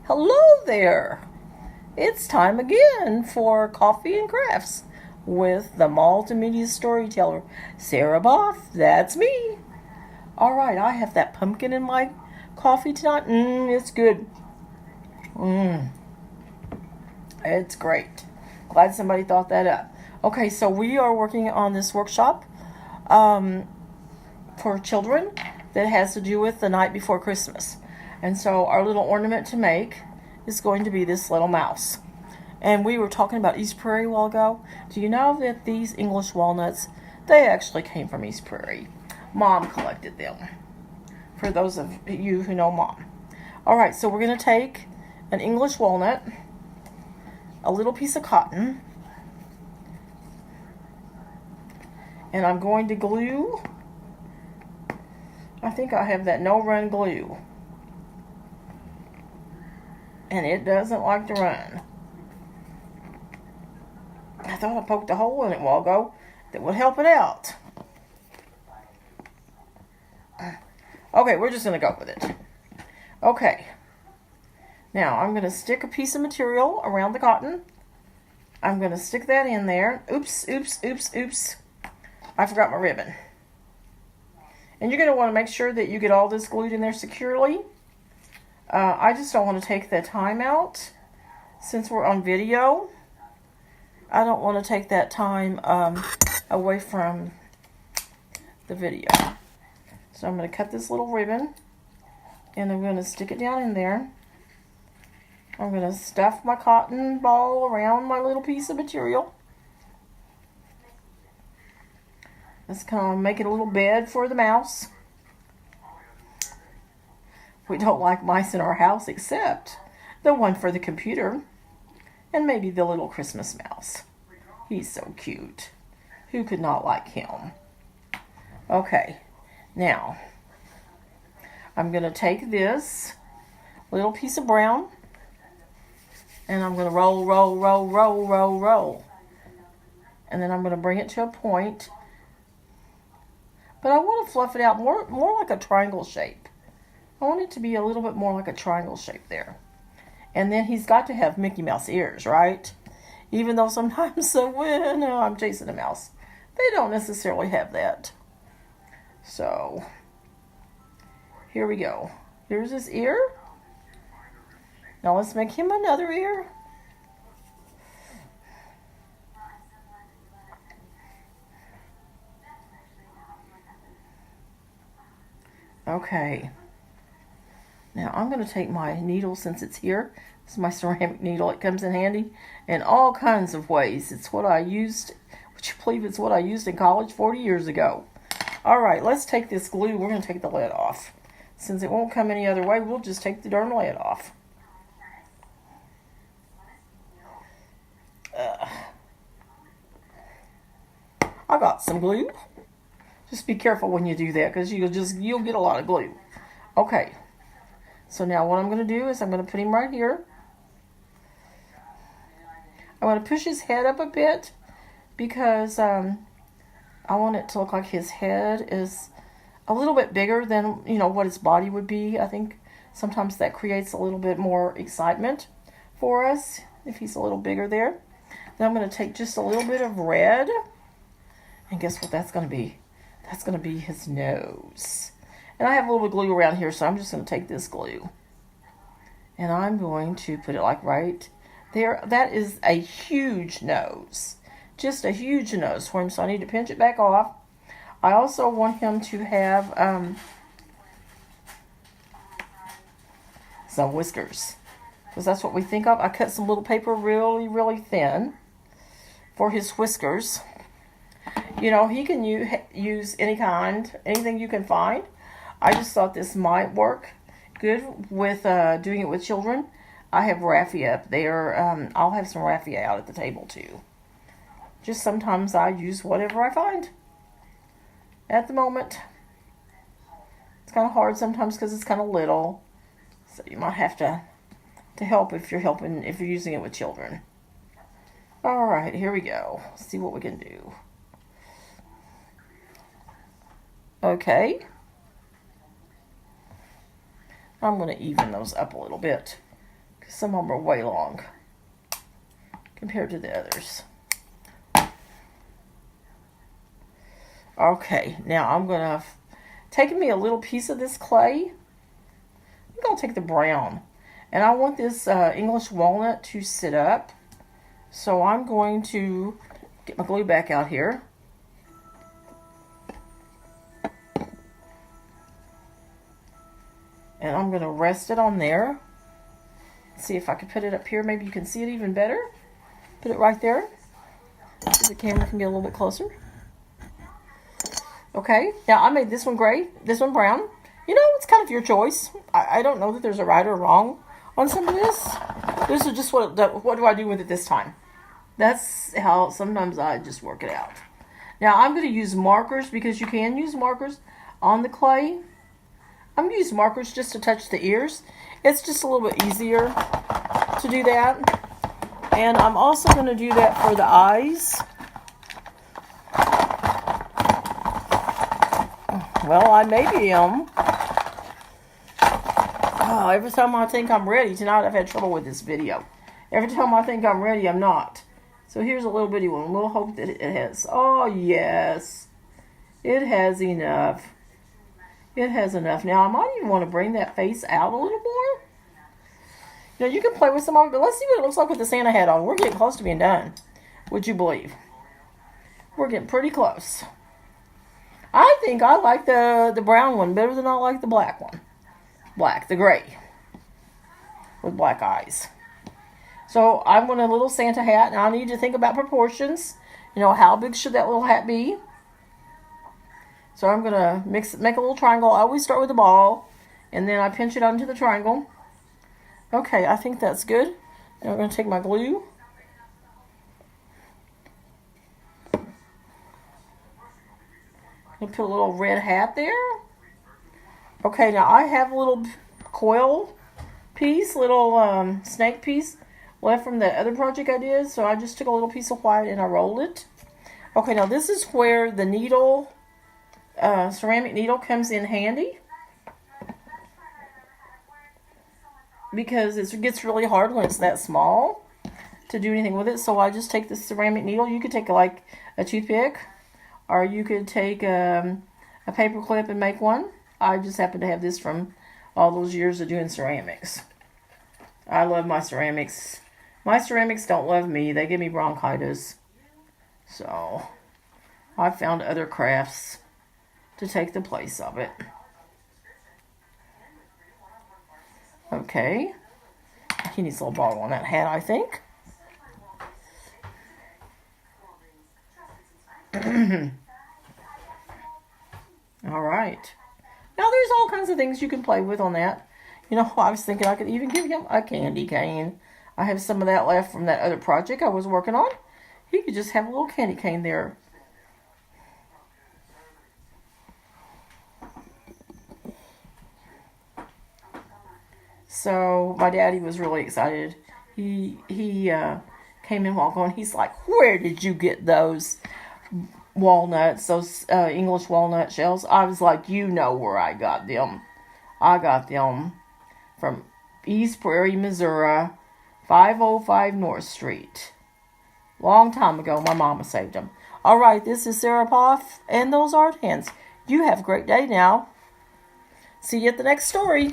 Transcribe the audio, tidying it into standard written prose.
Hello there! It's time again for Coffee and Crafts with the Multimedia-Storyteller, Sarah Boff. That's me. Alright, I have that pumpkin in my coffee tonight. It's good. It's great. Glad somebody thought that up. Okay, so we are working on this workshop for children that has to do with the night before Christmas. And so our little ornament to make is going to be this little mouse. And we were talking about East Prairie a while ago. Do you know that these English walnuts, they actually came from East Prairie? Mom collected them. For those of you who know Mom. Alright, so we're going to take an English walnut, a little piece of cotton, and I'm going to glue. I think I have that no-run glue. And it doesn't like to run. I thought I poked a hole in it a while ago that would help it out. Okay, we're just going to go with it. Okay. Now, I'm going to stick a piece of material around the cotton. I'm going to stick that in there. Oops. I forgot my ribbon. And you're going to want to make sure that you get all this glued in there securely. I just don't want to take the time out since we're on video. I don't want to take that time away from the video. So I'm going to cut this little ribbon and I'm going to stick it down in there. I'm going to stuff my cotton ball around my little piece of material. Let's kind of make it a little bed for the mouse. We don't like mice in our house except the one for the computer and maybe the little Christmas mouse. He's so cute. Who could not like him? Okay, now I'm going to take this little piece of brown and I'm going to roll. And then I'm going to bring it to a point. But I want to fluff it out more like a triangle shape. I want it to be a little bit more like a triangle shape there. And then he's got to have Mickey Mouse ears, right? Even though sometimes when I'm chasing a mouse, they don't necessarily have that. So, here we go. Here's his ear. Now let's make him another ear. Okay. Now I'm going to take my needle since it's here. This is my ceramic needle. It comes in handy in all kinds of ways. It's what I used, would you believe it's what I used in college 40 years ago. Alright, let's take this glue. We're going to take the lid off. Since it won't come any other way, we'll just take the darn lid off. I got some glue. Just be careful when you do that because you'll get a lot of glue. Okay. So now what I'm going to do is I'm going to put him right here. I want to push his head up a bit because I want it to look like his head is a little bit bigger than, what his body would be. I think sometimes that creates a little bit more excitement for us if he's a little bigger there. Then I'm going to take just a little bit of red. And guess what that's going to be? That's going to be his nose. And I have a little bit of glue around here, so I'm just going to take this glue. And I'm going to put it like right there. That is a huge nose. Just a huge nose for him, so I need to pinch it back off. I also want him to have some whiskers. Because that's what we think of. I cut some little paper really thin for his whiskers. He can use anything you can find. I just thought this might work good with doing it with children. I have raffia up there. I'll have some raffia out at the table too. Just sometimes I use whatever I find. At the moment, it's kind of hard sometimes because it's kind of little. So you might have to help if you're using it with children. All right, here we go. Let's see what we can do. Okay. I'm going to even those up a little bit Some of them are way long compared to the others. Okay, now I'm going to take me a little piece of this clay. I'm going to take the brown. And I want this English walnut to sit up. So I'm going to get my glue back out here. And I'm going to rest it on there. See if I can put it up here. Maybe you can see it even better. Put it right there. So the camera can get a little bit closer. Okay, now I made this one gray, this one brown. You know, it's kind of your choice. I don't know that there's a right or wrong on some of this. This is just what do I do with it this time. That's how sometimes I just work it out. Now I'm going to use markers because you can use markers on the clay. I'm going to use markers just to touch the ears. It's just a little bit easier to do that. And I'm also going to do that for the eyes. Well, I maybe am. Oh, every time I think I'm ready. Tonight I've had trouble with this video. Every time I think I'm ready, I'm not. So here's a little bitty one. We'll hope that it has. Oh, yes. It has enough. It has enough. Now, I might even want to bring that face out a little more. Now, you can play with some of it, but let's see what it looks like with the Santa hat on. We're getting close to being done. Would you believe? We're getting pretty close. I think I like the brown one better than I like the black one. Black, the gray. With black eyes. So I want a little Santa hat. Now I need to think about proportions. You know, how big should that little hat be? So I'm going to make a little triangle. I always start with the ball. And then I pinch it onto the triangle. Okay, I think that's good. Now I'm going to take my glue. And put a little red hat there. Okay, now I have a little coil piece, little snake piece left from the other project I did. So I just took a little piece of white and I rolled it. Okay, now this is where the needle, ceramic needle comes in handy. Because it gets really hard when it's that small to do anything with it. So I just take the ceramic needle. You could take like a toothpick. Or you could take a paper clip and make one. I just happen to have this from all those years of doing ceramics. I love my ceramics. My ceramics don't love me. They give me bronchitis. So, I found other crafts to take the place of it. Okay. He needs a little bottle on that hat, I think. All right. Now there's all kinds of things you can play with on that. You know, I was thinking I could even give him a candy cane. I have some of that left from that other project I was working on. He could just have a little candy cane there. So my daddy was really excited. He came in while going. He's like, "Where did you get those walnuts, those English walnut shells?" I was like, "You know where I got them. I got them from East Prairie, Missouri, 505 North Street. Long time ago, my mama saved them." All right, this is Sarah Poff and those art hands. You have a great day now. See you at the next story.